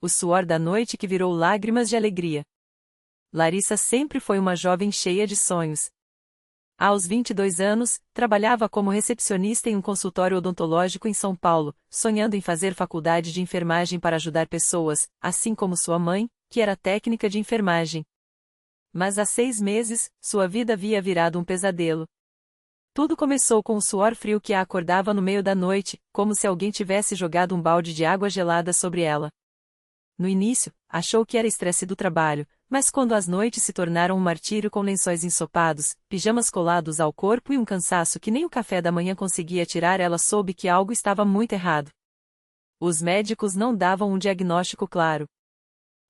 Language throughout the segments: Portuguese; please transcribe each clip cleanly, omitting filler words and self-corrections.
o suor da noite que virou lágrimas de alegria. Larissa sempre foi uma jovem cheia de sonhos. Aos 22 anos, trabalhava como recepcionista em um consultório odontológico em São Paulo, sonhando em fazer faculdade de enfermagem para ajudar pessoas, assim como sua mãe, que era técnica de enfermagem. Mas há 6 meses, sua vida havia virado um pesadelo. Tudo começou com o suor frio que a acordava no meio da noite, como se alguém tivesse jogado um balde de água gelada sobre ela. No início, achou que era estresse do trabalho, mas quando as noites se tornaram um martírio com lençóis ensopados, pijamas colados ao corpo e um cansaço que nem o café da manhã conseguia tirar, ela soube que algo estava muito errado. Os médicos não davam um diagnóstico claro.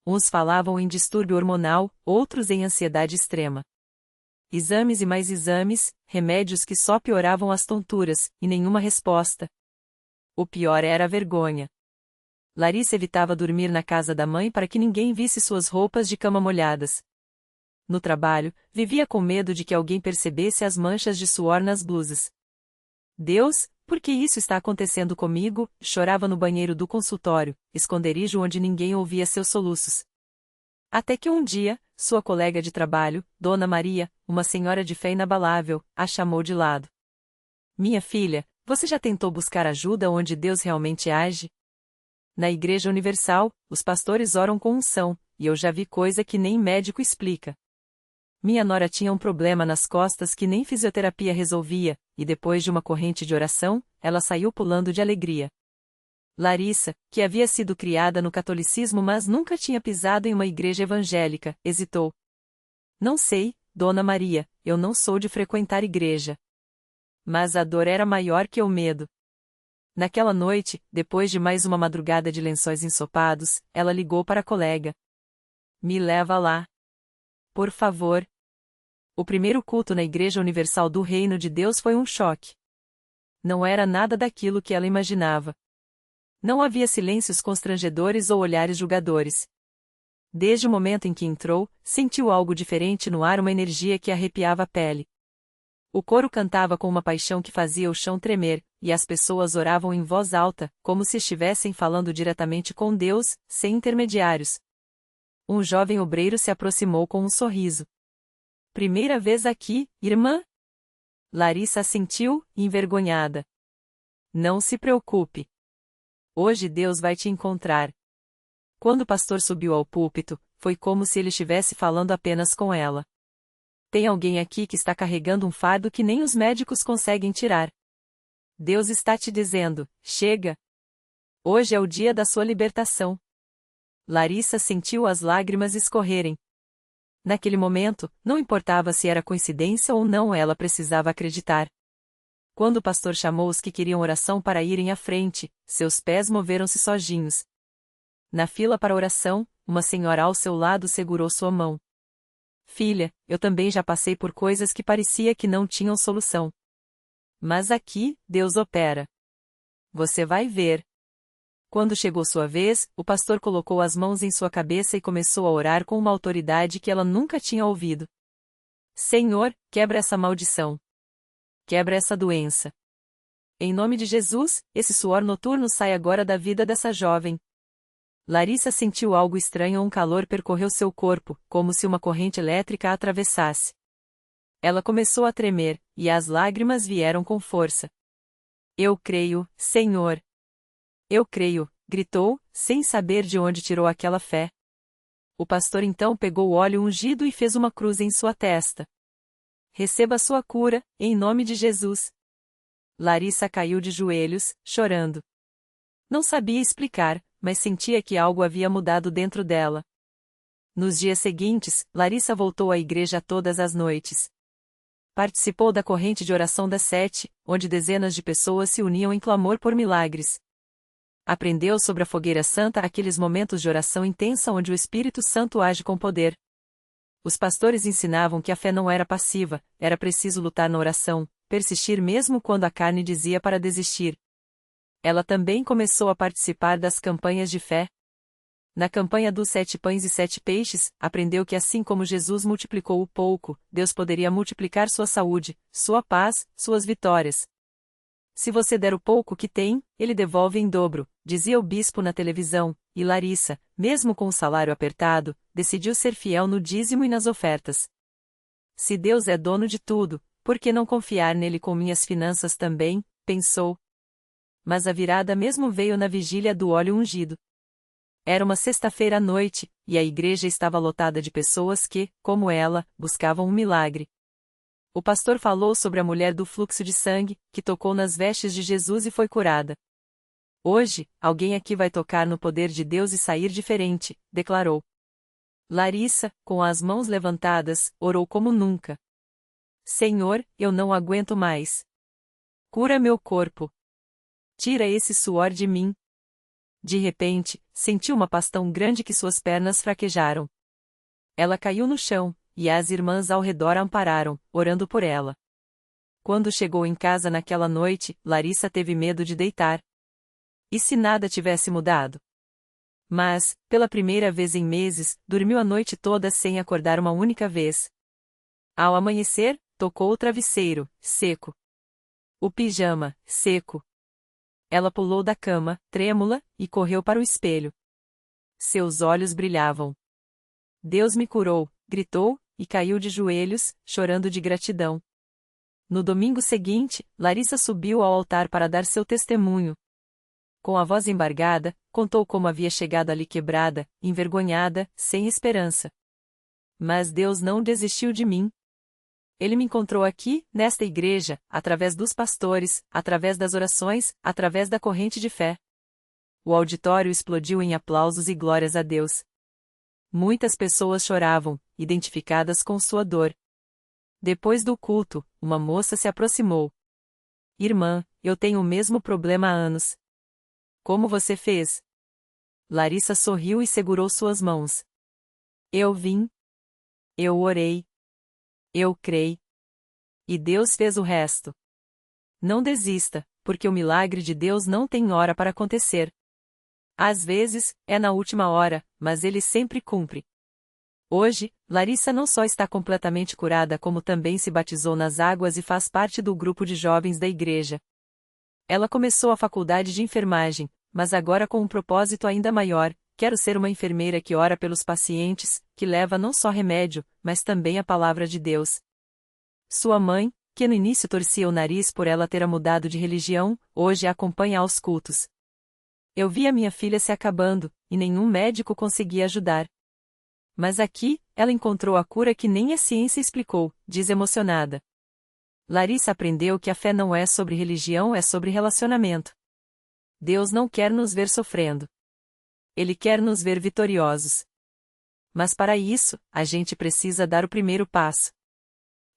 Uns falavam em distúrbio hormonal, outros em ansiedade extrema. Exames e mais exames, remédios que só pioravam as tonturas, e nenhuma resposta. O pior era a vergonha. Larissa evitava dormir na casa da mãe para que ninguém visse suas roupas de cama molhadas. No trabalho, vivia com medo de que alguém percebesse as manchas de suor nas blusas. Deus, por que isso está acontecendo comigo? Chorava no banheiro do consultório, esconderijo onde ninguém ouvia seus soluços. Até que um dia, sua colega de trabalho, Dona Maria, uma senhora de fé inabalável, a chamou de lado. Minha filha, você já tentou buscar ajuda onde Deus realmente age? Na Igreja Universal, os pastores oram com unção, e eu já vi coisa que nem médico explica. Minha nora tinha um problema nas costas que nem fisioterapia resolvia, e depois de uma corrente de oração, ela saiu pulando de alegria. Larissa, que havia sido criada no catolicismo mas nunca tinha pisado em uma igreja evangélica, hesitou. Não sei, Dona Maria, eu não sou de frequentar igreja. Mas a dor era maior que o medo. Naquela noite, depois de mais uma madrugada de lençóis ensopados, ela ligou para a colega. Me leva lá. Por favor. O primeiro culto na Igreja Universal do Reino de Deus foi um choque. Não era nada daquilo que ela imaginava. Não havia silêncios constrangedores ou olhares julgadores. Desde o momento em que entrou, sentiu algo diferente no ar, uma energia que arrepiava a pele. O coro cantava com uma paixão que fazia o chão tremer, e as pessoas oravam em voz alta, como se estivessem falando diretamente com Deus, sem intermediários. Um jovem obreiro se aproximou com um sorriso. Primeira vez aqui, irmã? Larissa assentiu, envergonhada. Não se preocupe. Hoje Deus vai te encontrar. Quando o pastor subiu ao púlpito, foi como se ele estivesse falando apenas com ela. Tem alguém aqui que está carregando um fardo que nem os médicos conseguem tirar. Deus está te dizendo, chega. Hoje é o dia da sua libertação. Larissa sentiu as lágrimas escorrerem. Naquele momento, não importava se era coincidência ou não, ela precisava acreditar. Quando o pastor chamou os que queriam oração para irem à frente, seus pés moveram-se sozinhos. Na fila para oração, uma senhora ao seu lado segurou sua mão. Filha, eu também já passei por coisas que parecia que não tinham solução. Mas aqui, Deus opera. Você vai ver. Quando chegou sua vez, o pastor colocou as mãos em sua cabeça e começou a orar com uma autoridade que ela nunca tinha ouvido. Senhor, quebra essa maldição. Quebra essa doença. Em nome de Jesus, esse suor noturno sai agora da vida dessa jovem. Larissa sentiu algo estranho, um calor percorreu seu corpo, como se uma corrente elétrica a atravessasse. Ela começou a tremer, e as lágrimas vieram com força. Eu creio, Senhor. Eu creio, gritou, sem saber de onde tirou aquela fé. O pastor então pegou o óleo ungido e fez uma cruz em sua testa. Receba sua cura, em nome de Jesus. Larissa caiu de joelhos, chorando. Não sabia explicar, mas sentia que algo havia mudado dentro dela. Nos dias seguintes, Larissa voltou à igreja todas as noites. Participou da corrente de oração das 7, onde dezenas de pessoas se uniam em clamor por milagres. Aprendeu sobre a fogueira santa, aqueles momentos de oração intensa onde o Espírito Santo age com poder. Os pastores ensinavam que a fé não era passiva, era preciso lutar na oração, persistir mesmo quando a carne dizia para desistir. Ela também começou a participar das campanhas de fé. Na campanha dos 7 pães e 7 peixes, aprendeu que assim como Jesus multiplicou o pouco, Deus poderia multiplicar sua saúde, sua paz, suas vitórias. Se você der o pouco que tem, ele devolve em dobro, dizia o bispo na televisão, e Larissa, mesmo com o salário apertado, decidiu ser fiel no dízimo e nas ofertas. Se Deus é dono de tudo, por que não confiar nele com minhas finanças também? Pensou. Mas a virada mesmo veio na vigília do óleo ungido. Era uma sexta-feira à noite, e a igreja estava lotada de pessoas que, como ela, buscavam um milagre. O pastor falou sobre a mulher do fluxo de sangue, que tocou nas vestes de Jesus e foi curada. Hoje, alguém aqui vai tocar no poder de Deus e sair diferente, declarou. Larissa, com as mãos levantadas, orou como nunca. Senhor, eu não aguento mais. Cura meu corpo. Tira esse suor de mim. De repente, sentiu uma paz tão grande que suas pernas fraquejaram. Ela caiu no chão, e as irmãs ao redor a ampararam, orando por ela. Quando chegou em casa naquela noite, Larissa teve medo de deitar. E se nada tivesse mudado? Mas, pela primeira vez em meses, dormiu a noite toda sem acordar uma única vez. Ao amanhecer, tocou o travesseiro, seco. O pijama, seco. Ela pulou da cama, trêmula, e correu para o espelho. Seus olhos brilhavam. Deus me curou, gritou, e caiu de joelhos, chorando de gratidão. No domingo seguinte, Larissa subiu ao altar para dar seu testemunho. Com a voz embargada, contou como havia chegado ali quebrada, envergonhada, sem esperança. Mas Deus não desistiu de mim. Ele me encontrou aqui, nesta igreja, através dos pastores, através das orações, através da corrente de fé. O auditório explodiu em aplausos e glórias a Deus. Muitas pessoas choravam, identificadas com sua dor. Depois do culto, uma moça se aproximou. Irmã, eu tenho o mesmo problema há anos. Como você fez? Larissa sorriu e segurou suas mãos. Eu vim. Eu orei. Eu creio. E Deus fez o resto. Não desista, porque o milagre de Deus não tem hora para acontecer. Às vezes, é na última hora, mas ele sempre cumpre. Hoje, Larissa não só está completamente curada como também se batizou nas águas e faz parte do grupo de jovens da igreja. Ela começou a faculdade de enfermagem, mas agora com um propósito ainda maior: quero ser uma enfermeira que ora pelos pacientes, que leva não só remédio, mas também a palavra de Deus. Sua mãe, que no início torcia o nariz por ela ter mudado de religião, hoje a acompanha aos cultos. Eu vi a minha filha se acabando, e nenhum médico conseguia ajudar. Mas aqui, ela encontrou a cura que nem a ciência explicou, diz emocionada. Larissa aprendeu que a fé não é sobre religião, é sobre relacionamento. Deus não quer nos ver sofrendo. Ele quer nos ver vitoriosos. Mas para isso, a gente precisa dar o primeiro passo.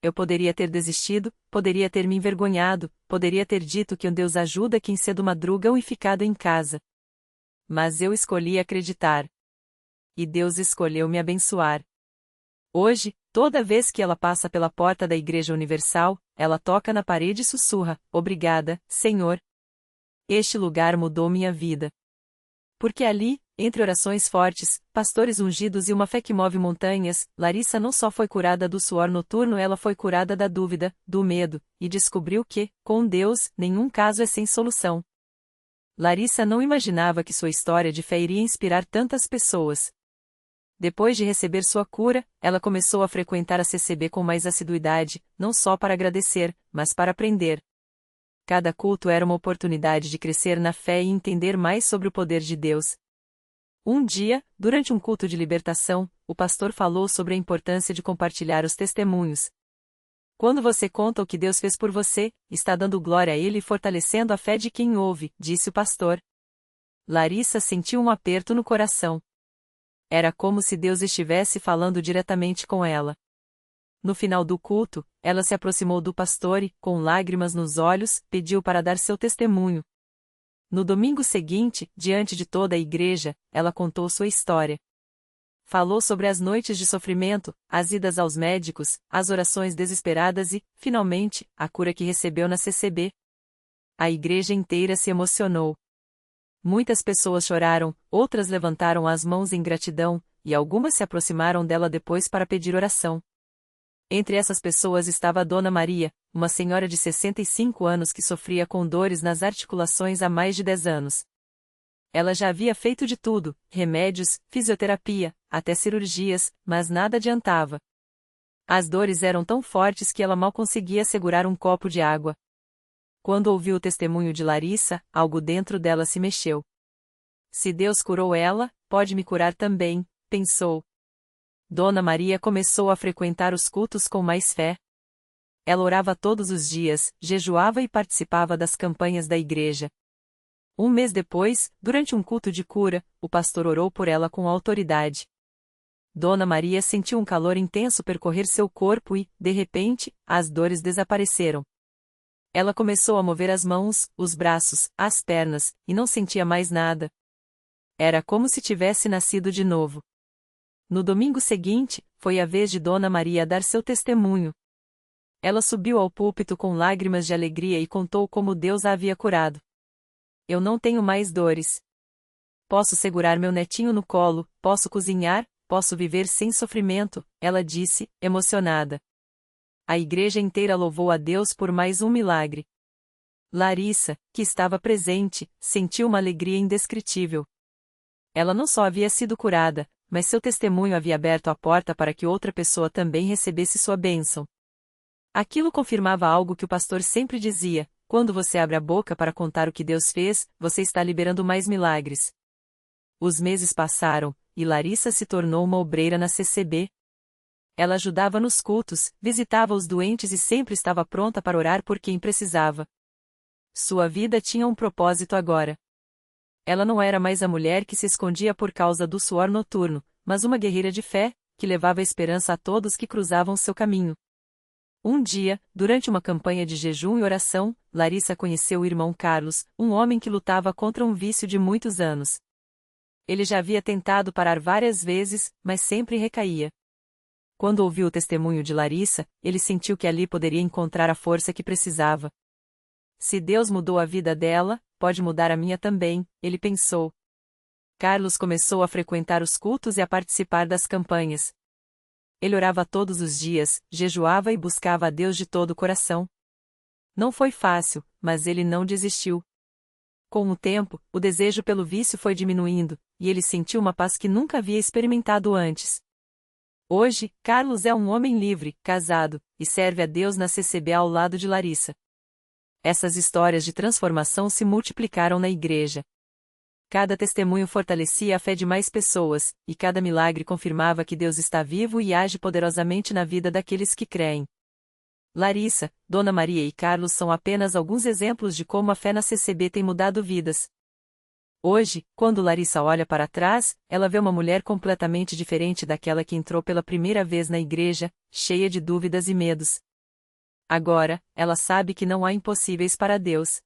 Eu poderia ter desistido, poderia ter me envergonhado, poderia ter dito que um Deus ajuda quem cedo madrugam e ficado em casa. Mas eu escolhi acreditar. E Deus escolheu me abençoar. Hoje, toda vez que ela passa pela porta da Igreja Universal, ela toca na parede e sussurra: obrigada, Senhor. Este lugar mudou minha vida. Porque ali, entre orações fortes, pastores ungidos e uma fé que move montanhas, Larissa não só foi curada do suor noturno, ela foi curada da dúvida, do medo, e descobriu que, com Deus, nenhum caso é sem solução. Larissa não imaginava que sua história de fé iria inspirar tantas pessoas. Depois de receber sua cura, ela começou a frequentar a CCB com mais assiduidade, não só para agradecer, mas para aprender. Cada culto era uma oportunidade de crescer na fé e entender mais sobre o poder de Deus. Um dia, durante um culto de libertação, o pastor falou sobre a importância de compartilhar os testemunhos. Quando você conta o que Deus fez por você, está dando glória a Ele e fortalecendo a fé de quem ouve, disse o pastor. Larissa sentiu um aperto no coração. Era como se Deus estivesse falando diretamente com ela. No final do culto, ela se aproximou do pastor e, com lágrimas nos olhos, pediu para dar seu testemunho. No domingo seguinte, diante de toda a igreja, ela contou sua história. Falou sobre as noites de sofrimento, as idas aos médicos, as orações desesperadas e, finalmente, a cura que recebeu na CCB. A igreja inteira se emocionou. Muitas pessoas choraram, outras levantaram as mãos em gratidão, e algumas se aproximaram dela depois para pedir oração. Entre essas pessoas estava a Dona Maria, uma senhora de 65 anos que sofria com dores nas articulações há mais de 10 anos. Ela já havia feito de tudo, remédios, fisioterapia, até cirurgias, mas nada adiantava. As dores eram tão fortes que ela mal conseguia segurar um copo de água. Quando ouviu o testemunho de Larissa, algo dentro dela se mexeu. Se Deus curou ela, pode me curar também, pensou. Dona Maria começou a frequentar os cultos com mais fé. Ela orava todos os dias, jejuava e participava das campanhas da igreja. Um mês depois, durante um culto de cura, o pastor orou por ela com autoridade. Dona Maria sentiu um calor intenso percorrer seu corpo e, de repente, as dores desapareceram. Ela começou a mover as mãos, os braços, as pernas, e não sentia mais nada. Era como se tivesse nascido de novo. No domingo seguinte, foi a vez de Dona Maria dar seu testemunho. Ela subiu ao púlpito com lágrimas de alegria e contou como Deus a havia curado. Eu não tenho mais dores. Posso segurar meu netinho no colo, posso cozinhar, posso viver sem sofrimento, ela disse, emocionada. A igreja inteira louvou a Deus por mais um milagre. Larissa, que estava presente, sentiu uma alegria indescritível. Ela não só havia sido curada, mas seu testemunho havia aberto a porta para que outra pessoa também recebesse sua bênção. Aquilo confirmava algo que o pastor sempre dizia: quando você abre a boca para contar o que Deus fez, você está liberando mais milagres. Os meses passaram, e Larissa se tornou uma obreira na CCB. Ela ajudava nos cultos, visitava os doentes e sempre estava pronta para orar por quem precisava. Sua vida tinha um propósito agora. Ela não era mais a mulher que se escondia por causa do suor noturno, mas uma guerreira de fé, que levava esperança a todos que cruzavam seu caminho. Um dia, durante uma campanha de jejum e oração, Larissa conheceu o irmão Carlos, um homem que lutava contra um vício de muitos anos. Ele já havia tentado parar várias vezes, mas sempre recaía. Quando ouviu o testemunho de Larissa, ele sentiu que ali poderia encontrar a força que precisava. Se Deus mudou a vida dela, pode mudar a minha também, ele pensou. Carlos começou a frequentar os cultos e a participar das campanhas. Ele orava todos os dias, jejuava e buscava a Deus de todo o coração. Não foi fácil, mas ele não desistiu. Com o tempo, o desejo pelo vício foi diminuindo, e ele sentiu uma paz que nunca havia experimentado antes. Hoje, Carlos é um homem livre, casado, e serve a Deus na CCB ao lado de Larissa. Essas histórias de transformação se multiplicaram na igreja. Cada testemunho fortalecia a fé de mais pessoas, e cada milagre confirmava que Deus está vivo e age poderosamente na vida daqueles que creem. Larissa, Dona Maria e Carlos são apenas alguns exemplos de como a fé na CCB tem mudado vidas. Hoje, quando Larissa olha para trás, ela vê uma mulher completamente diferente daquela que entrou pela primeira vez na igreja, cheia de dúvidas e medos. Agora, ela sabe que não há impossíveis para Deus.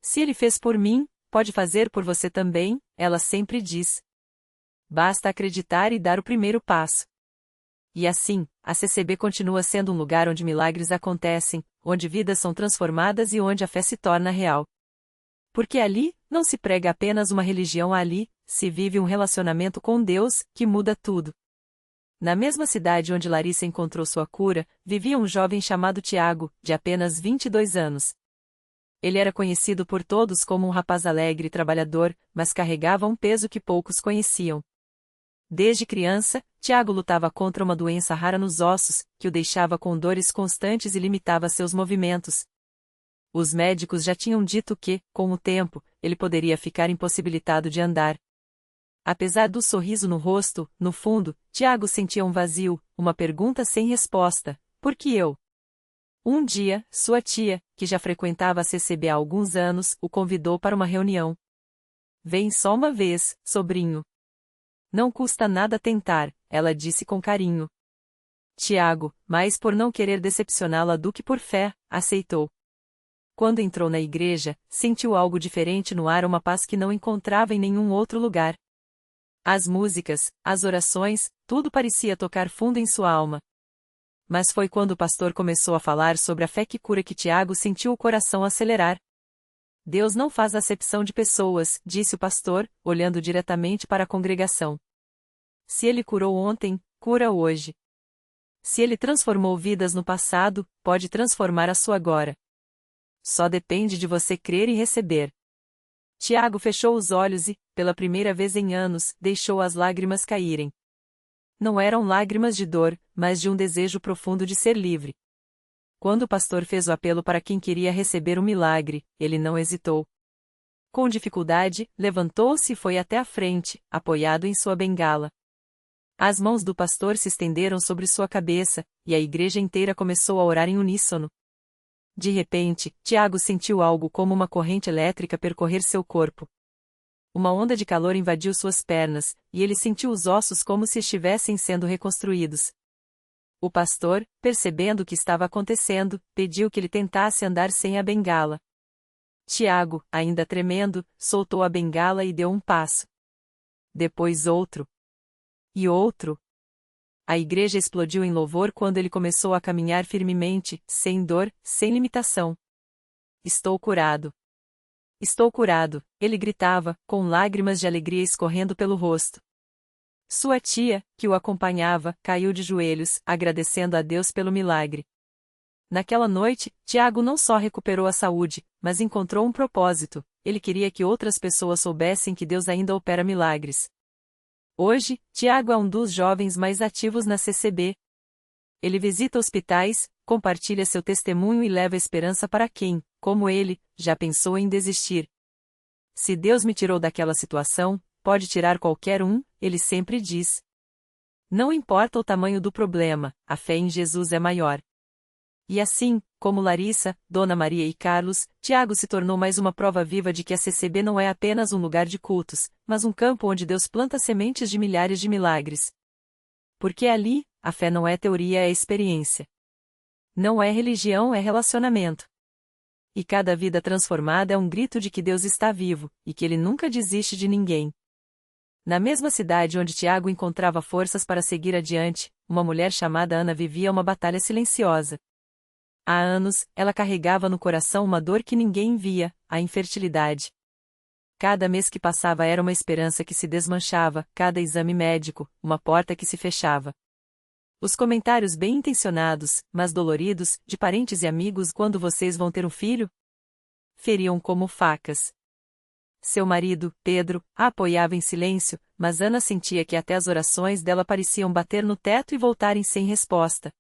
Se Ele fez por mim, pode fazer por você também, ela sempre diz. Basta acreditar e dar o primeiro passo. E assim, a CCB continua sendo um lugar onde milagres acontecem, onde vidas são transformadas e onde a fé se torna real. Porque ali, não se prega apenas uma religião, ali se vive um relacionamento com Deus, que muda tudo. Na mesma cidade onde Larissa encontrou sua cura, vivia um jovem chamado Tiago, de apenas 22 anos. Ele era conhecido por todos como um rapaz alegre e trabalhador, mas carregava um peso que poucos conheciam. Desde criança, Tiago lutava contra uma doença rara nos ossos, que o deixava com dores constantes e limitava seus movimentos. Os médicos já tinham dito que, com o tempo, ele poderia ficar impossibilitado de andar. Apesar do sorriso no rosto, no fundo, Tiago sentia um vazio, uma pergunta sem resposta: por que eu? Um dia, sua tia, que já frequentava a CCB há alguns anos, o convidou para uma reunião. Vem só uma vez, sobrinho. Não custa nada tentar, ela disse com carinho. Tiago, mais por não querer decepcioná-la do que por fé, aceitou. Quando entrou na igreja, sentiu algo diferente no ar, uma paz que não encontrava em nenhum outro lugar. As músicas, as orações, tudo parecia tocar fundo em sua alma. Mas foi quando o pastor começou a falar sobre a fé que cura que Tiago sentiu o coração acelerar. Deus não faz acepção de pessoas, disse o pastor, olhando diretamente para a congregação. Se ele curou ontem, cura hoje. Se ele transformou vidas no passado, pode transformar a sua agora. Só depende de você crer e receber. Tiago fechou os olhos e, pela primeira vez em anos, deixou as lágrimas caírem. Não eram lágrimas de dor, mas de um desejo profundo de ser livre. Quando o pastor fez o apelo para quem queria receber o milagre, ele não hesitou. Com dificuldade, levantou-se e foi até a frente, apoiado em sua bengala. As mãos do pastor se estenderam sobre sua cabeça, e a igreja inteira começou a orar em uníssono. De repente, Tiago sentiu algo como uma corrente elétrica percorrer seu corpo. Uma onda de calor invadiu suas pernas, e ele sentiu os ossos como se estivessem sendo reconstruídos. O pastor, percebendo o que estava acontecendo, pediu que ele tentasse andar sem a bengala. Tiago, ainda tremendo, soltou a bengala e deu um passo. Depois outro. E outro. A igreja explodiu em louvor quando ele começou a caminhar firmemente, sem dor, sem limitação. Estou curado. Estou curado, ele gritava, com lágrimas de alegria escorrendo pelo rosto. Sua tia, que o acompanhava, caiu de joelhos, agradecendo a Deus pelo milagre. Naquela noite, Tiago não só recuperou a saúde, mas encontrou um propósito: ele queria que outras pessoas soubessem que Deus ainda opera milagres. Hoje, Tiago é um dos jovens mais ativos na CCB. Ele visita hospitais, compartilha seu testemunho e leva esperança para quem, como ele, já pensou em desistir. Se Deus me tirou daquela situação, pode tirar qualquer um, ele sempre diz. Não importa o tamanho do problema, a fé em Jesus é maior. E assim, como Larissa, Dona Maria e Carlos, Tiago se tornou mais uma prova viva de que a CCB não é apenas um lugar de cultos, mas um campo onde Deus planta sementes de milhares de milagres. Porque ali, a fé não é teoria, é experiência. Não é religião, é relacionamento. E cada vida transformada é um grito de que Deus está vivo, e que Ele nunca desiste de ninguém. Na mesma cidade onde Tiago encontrava forças para seguir adiante, uma mulher chamada Ana vivia uma batalha silenciosa. Há anos, ela carregava no coração uma dor que ninguém via, a infertilidade. Cada mês que passava era uma esperança que se desmanchava, cada exame médico, uma porta que se fechava. Os comentários bem intencionados, mas doloridos, de parentes e amigos: quando vocês vão ter um filho? Feriam como facas. Seu marido, Pedro, a apoiava em silêncio, mas Ana sentia que até as orações dela pareciam bater no teto e voltarem sem resposta.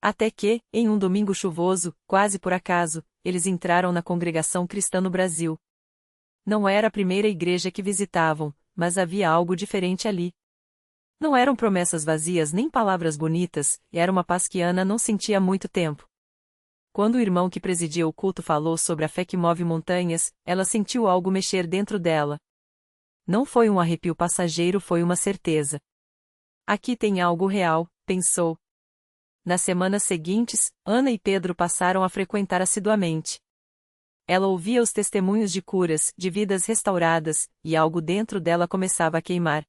Até que, em um domingo chuvoso, quase por acaso, eles entraram na Congregação Cristã no Brasil. Não era a primeira igreja que visitavam, mas havia algo diferente ali. Não eram promessas vazias nem palavras bonitas, era uma paz que Ana não sentia há muito tempo. Quando o irmão que presidia o culto falou sobre a fé que move montanhas, ela sentiu algo mexer dentro dela. Não foi um arrepio passageiro, foi uma certeza. Aqui tem algo real, pensou. Nas semanas seguintes, Ana e Pedro passaram a frequentar assiduamente. Ela ouvia os testemunhos de curas, de vidas restauradas, e algo dentro dela começava a queimar.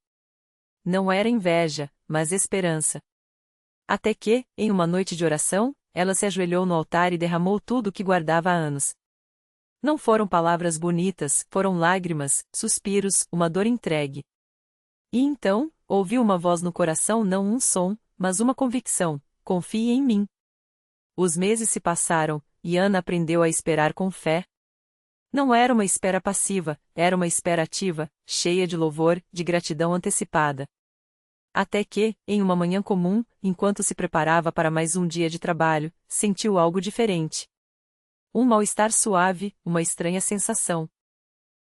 Não era inveja, mas esperança. Até que, em uma noite de oração, ela se ajoelhou no altar e derramou tudo o que guardava há anos. Não foram palavras bonitas, foram lágrimas, suspiros, uma dor entregue. E então, ouviu uma voz no coração, não um som, mas uma convicção: confie em mim. Os meses se passaram, e Ana aprendeu a esperar com fé. Não era uma espera passiva, era uma espera ativa, cheia de louvor, de gratidão antecipada. Até que, em uma manhã comum, enquanto se preparava para mais um dia de trabalho, sentiu algo diferente. Um mal-estar suave, uma estranha sensação.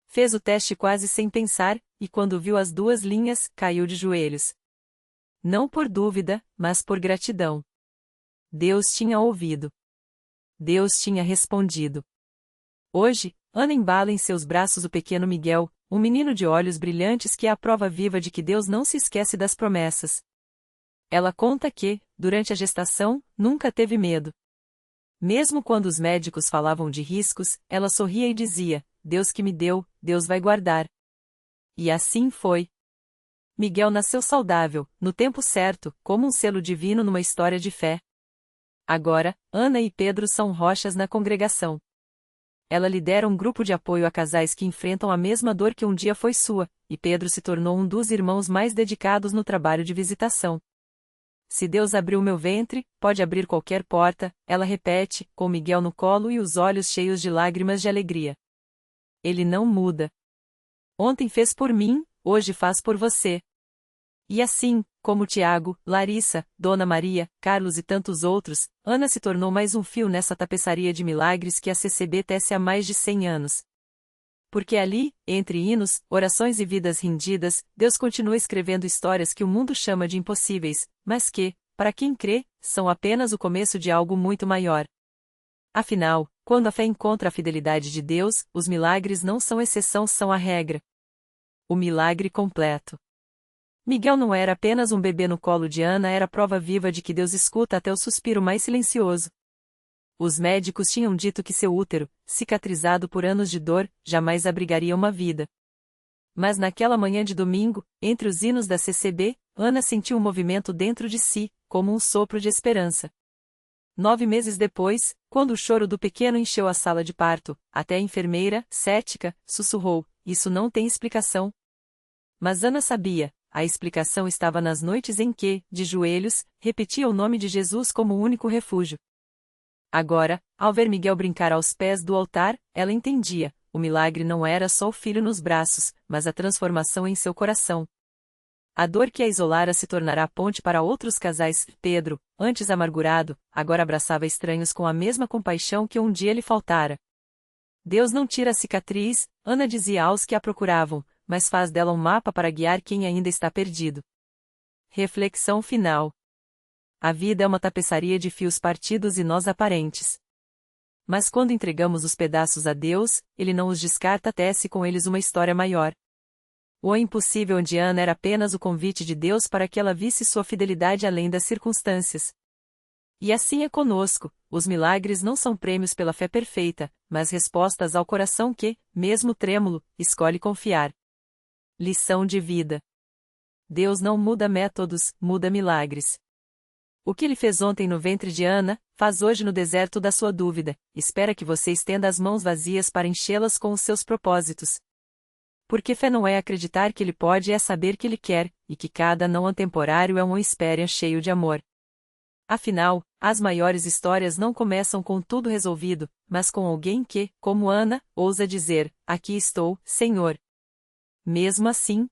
Fez o teste quase sem pensar, e quando viu as 2 linhas, caiu de joelhos. Não por dúvida, mas por gratidão. Deus tinha ouvido. Deus tinha respondido. Hoje, Ana embala em seus braços o pequeno Miguel, um menino de olhos brilhantes que é a prova viva de que Deus não se esquece das promessas. Ela conta que, durante a gestação, nunca teve medo. Mesmo quando os médicos falavam de riscos, ela sorria e dizia: Deus que me deu, Deus vai guardar. E assim foi. Miguel nasceu saudável, no tempo certo, como um selo divino numa história de fé. Agora, Ana e Pedro são rochas na congregação. Ela lidera um grupo de apoio a casais que enfrentam a mesma dor que um dia foi sua, e Pedro se tornou um dos irmãos mais dedicados no trabalho de visitação. Se Deus abriu meu ventre, pode abrir qualquer porta, ela repete, com Miguel no colo e os olhos cheios de lágrimas de alegria. Ele não muda. Ontem fez por mim, hoje faz por você. E assim, como Tiago, Larissa, Dona Maria, Carlos e tantos outros, Ana se tornou mais um fio nessa tapeçaria de milagres que a CCB tece há mais de 100 anos. Porque ali, entre hinos, orações e vidas rendidas, Deus continua escrevendo histórias que o mundo chama de impossíveis, mas que, para quem crê, são apenas o começo de algo muito maior. Afinal, quando a fé encontra a fidelidade de Deus, os milagres não são exceção, são a regra. O milagre completo. Miguel não era apenas um bebê no colo de Ana, era prova viva de que Deus escuta até o suspiro mais silencioso. Os médicos tinham dito que seu útero, cicatrizado por anos de dor, jamais abrigaria uma vida. Mas naquela manhã de domingo, entre os hinos da CCB, Ana sentiu um movimento dentro de si, como um sopro de esperança. 9 meses depois, quando o choro do pequeno encheu a sala de parto, até a enfermeira, cética, sussurrou: "Isso não tem explicação." Mas Ana sabia, a explicação estava nas noites em que, de joelhos, repetia o nome de Jesus como o único refúgio. Agora, ao ver Miguel brincar aos pés do altar, ela entendia: o milagre não era só o filho nos braços, mas a transformação em seu coração. A dor que a isolara se tornará ponte para outros casais. Pedro, antes amargurado, agora abraçava estranhos com a mesma compaixão que um dia lhe faltara. Deus não tira a cicatriz, Ana dizia aos que a procuravam, mas faz dela um mapa para guiar quem ainda está perdido. Reflexão final. A vida é uma tapeçaria de fios partidos e nós aparentes. Mas quando entregamos os pedaços a Deus, Ele não os descarta, tece com eles uma história maior. O impossível de Ana era apenas o convite de Deus para que ela visse sua fidelidade além das circunstâncias. E assim é conosco, os milagres não são prêmios pela fé perfeita, mas respostas ao coração que, mesmo trêmulo, escolhe confiar. Lição de vida. Deus não muda métodos, muda milagres. O que Ele fez ontem no ventre de Ana, faz hoje no deserto da sua dúvida. Espera que você estenda as mãos vazias para enchê-las com os seus propósitos. Porque fé não é acreditar que Ele pode, é saber que Ele quer, e que cada não temporário é um espera cheio de amor. Afinal, as maiores histórias não começam com tudo resolvido, mas com alguém que, como Ana, ousa dizer: "Aqui estou, Senhor." Mesmo assim,